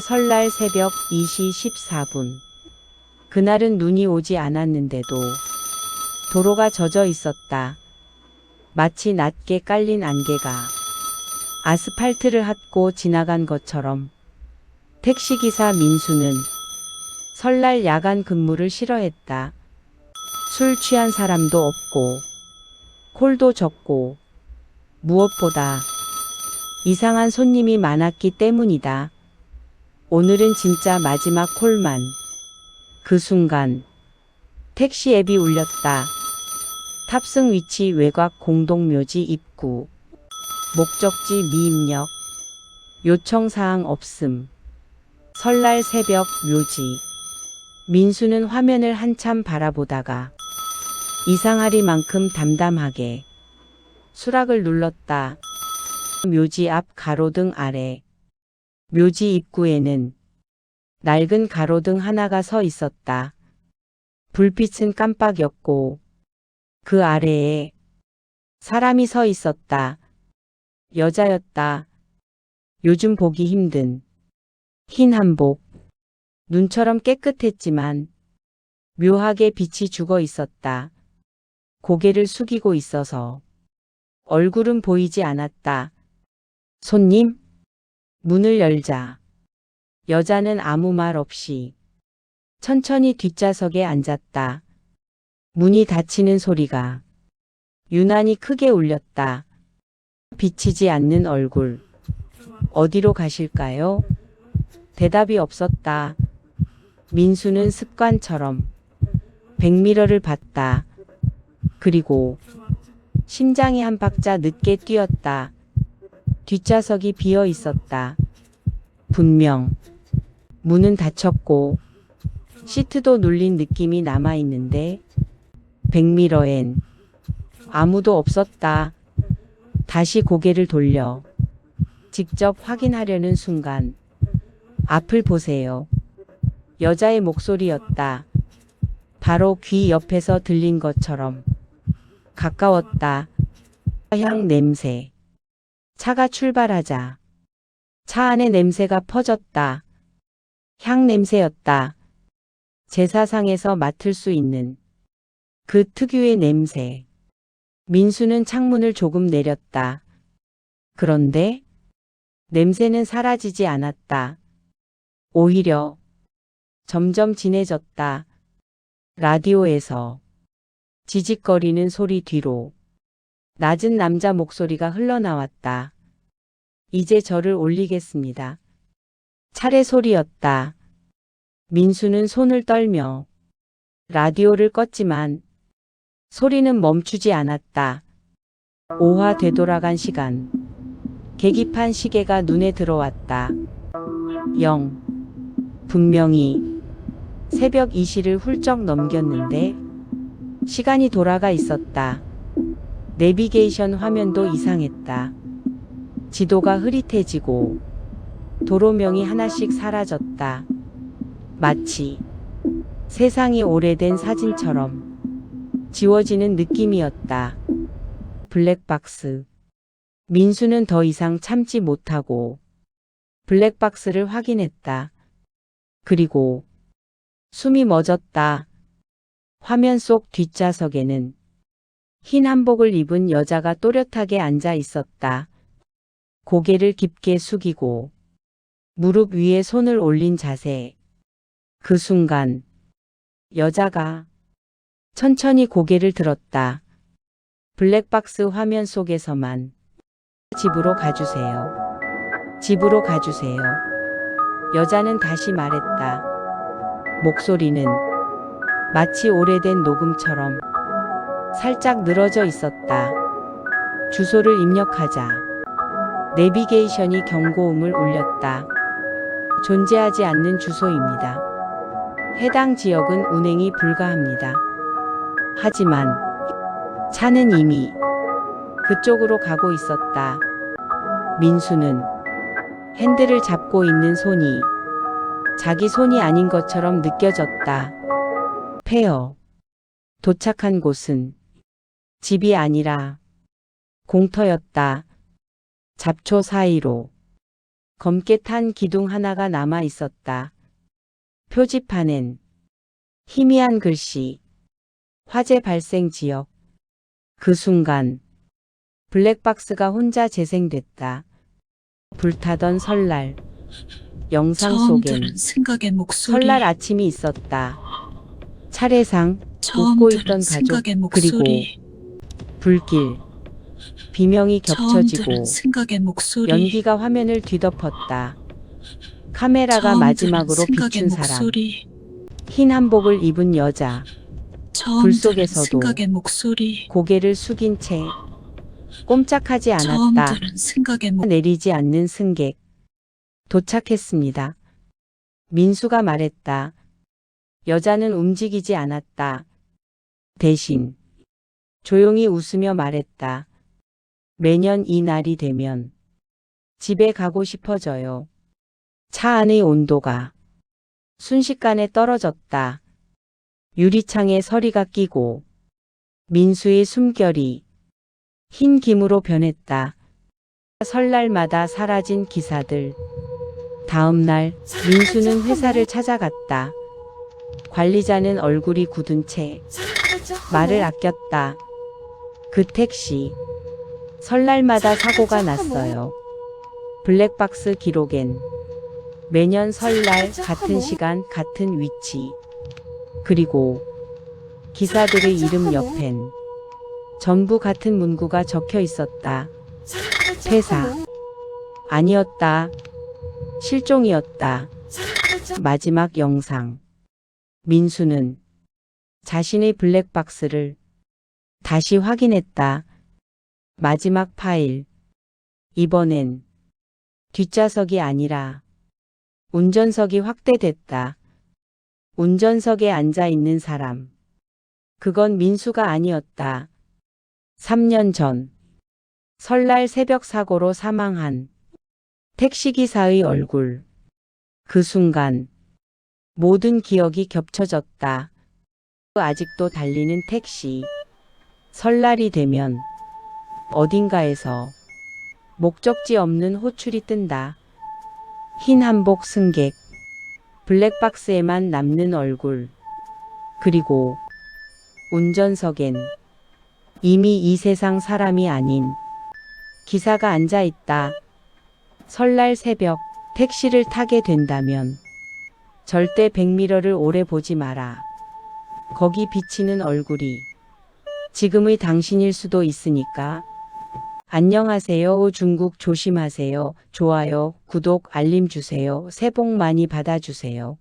설날 새벽 2시 14분. 그날은 눈이 오지 않았는데도 도로가 젖어 있었다. 마치 낮게 깔린 안개가 아스팔트를 핥고 지나간 것처럼. 택시기사 민수는 설날 야간 근무를 싫어했다. 술 취한 사람도 없고 콜도 적고 무엇보다 이상한 손님이 많았기 때문이다. 오늘은 진짜 마지막 콜만. 그 순간 택시 앱이 울렸다. 탑승 위치 외곽 공동묘지 입구. 목적지 미입력. 요청사항 없음. 설날 새벽 묘지. 민수는 화면을 한참 바라보다가 이상하리만큼 담담하게 수락을 눌렀다. 묘지 앞 가로등 아래. 묘지 입구에는 낡은 가로등 하나가 서 있었다. 불빛은 깜빡였고 그 아래에 사람이 서 있었다. 여자였다. 요즘 보기 힘든 흰 한복. 눈처럼 깨끗했지만 묘하게 빛이 죽어 있었다. 고개를 숙이고 있어서 얼굴은 보이지 않았다. 손님? 문을 열자 여자는 아무 말 없이 천천히 뒷좌석에 앉았다. 문이 닫히는 소리가 유난히 크게 울렸다. 비치지 않는 얼굴. 어디로 가실까요? 대답이 없었다. 민수는 습관처럼 백미러를 봤다. 그리고 심장이 한 박자 늦게 뛰었다. 뒷좌석이 비어 있었다. 분명 문은 닫혔고 시트도 눌린 느낌이 남아 있는데 백미러엔 아무도 없었다. 다시 고개를 돌려 직접 확인하려는 순간 앞을 보세요. 여자의 목소리였다. 바로 귀 옆에서 들린 것처럼 가까웠다. 향 냄새. 차가 출발하자 차 안의 냄새가 퍼졌다. 향 냄새였다. 제사상에서 맡을 수 있는 그 특유의 냄새. 민수는 창문을 조금 내렸다. 그런데 냄새는 사라지지 않았다. 오히려 점점 진해졌다. 라디오에서 지직거리는 소리 뒤로 낮은 남자 목소리가 흘러나왔다. 이제 저를 올리겠습니다. 차례 소리였다. 민수는 손을 떨며 라디오를 껐지만 소리는 멈추지 않았다. 5화 되돌아간 시간. 계기판 시계가 눈에 들어왔다. 0. 분명히 새벽 2시를 훌쩍 넘겼는데 시간이 돌아가 있었다. 내비게이션 화면도 이상했다. 지도가 흐릿해지고 도로명이 하나씩 사라졌다. 마치 세상이 오래된 사진처럼 지워지는 느낌이었다. 블랙박스. 민수는 더 이상 참지 못하고 블랙박스를 확인했다. 그리고 숨이 멎었다. 화면 속 뒷좌석에는 흰 한복을 입은 여자가 또렷하게 앉아 있었다. 고개를 깊게 숙이고 무릎 위에 손을 올린 자세. 그 순간 여자가 천천히 고개를 들었다. 블랙박스 화면 속에서만 집으로 가주세요. 집으로 가주세요. 여자는 다시 말했다. 목소리는 마치 오래된 녹음처럼 살짝 늘어져 있었다. 주소를 입력하자 내비게이션이 경고음을 울렸다. 존재하지 않는 주소입니다. 해당 지역은 운행이 불가합니다. 하지만 차는 이미 그쪽으로 가고 있었다. 민수는 핸들을 잡고 있는 손이 자기 손이 아닌 것처럼 느껴졌다. 폐허. 도착한 곳은 집이 아니라 공터였다. 잡초 사이로 검게 탄 기둥 하나가 남아 있었다. 표지판엔 희미한 글씨, 화재 발생 지역. 그 순간 블랙박스가 혼자 재생됐다. 불타던 설날. 영상 처음 속엔 들은 생각의 목소리. 설날 아침이 있었다. 차례상, 처음 웃고 들은 있던 가족, 생각의 그리고 목소리. 불길. 비명이 처음 겹쳐지고 들은 생각의 목소리. 연기가 화면을 뒤덮었다. 카메라가 처음 마지막으로 들은 생각의 비춘 사람. 목소리. 흰 한복을 입은 여자. 처음 불 들은 속에서도 생각의 목소리. 고개를 숙인 채 꼼짝하지 처음 않았다. 들은 생각의 내리지 않는 승객. 도착했습니다. 민수가 말했다. 여자는 움직이지 않았다. 대신 조용히 웃으며 말했다. 매년 이 날이 되면 집에 가고 싶어져요. 차 안의 온도가 순식간에 떨어졌다. 유리창에 서리가 끼고 민수의 숨결이 흰 김으로 변했다. 설날마다 사라진 기사들. 다음 날 민수는 회사를 찾아갔다. 관리자는 얼굴이 굳은 채 말을 아꼈다. 그 택시. 설날마다 사고가 났어요. 블랙박스 기록엔 매년 설날 같은 시간 같은 위치. 그리고 기사들의 이름 옆엔 전부 같은 문구가 적혀 있었다. 폐사. 아니었다. 실종이었다. 마지막 영상. 민수는 자신의 블랙박스를 다시 확인했다. 마지막 파일. 이번엔 뒷좌석이 아니라 운전석이 확대됐다. 운전석에 앉아 있는 사람. 그건 민수가 아니었다. 3년 전 설날 새벽 사고로 사망한 택시기사의 얼굴. 그 순간 모든 기억이 겹쳐졌다. 아직도 달리는 택시. 설날이 되면 어딘가에서 목적지 없는 호출이 뜬다. 흰 한복 승객. 블랙박스에만 남는 얼굴. 그리고 운전석엔 이미 이 세상 사람이 아닌 기사가 앉아 있다. 설날 새벽 택시를 타게 된다면 절대 백미러를 오래 보지 마라. 거기 비치는 얼굴이 지금의 당신일 수도 있으니까. 안녕하세요. 중국 조심하세요. 좋아요, 구독, 알림 주세요. 새해 복 많이 받아주세요.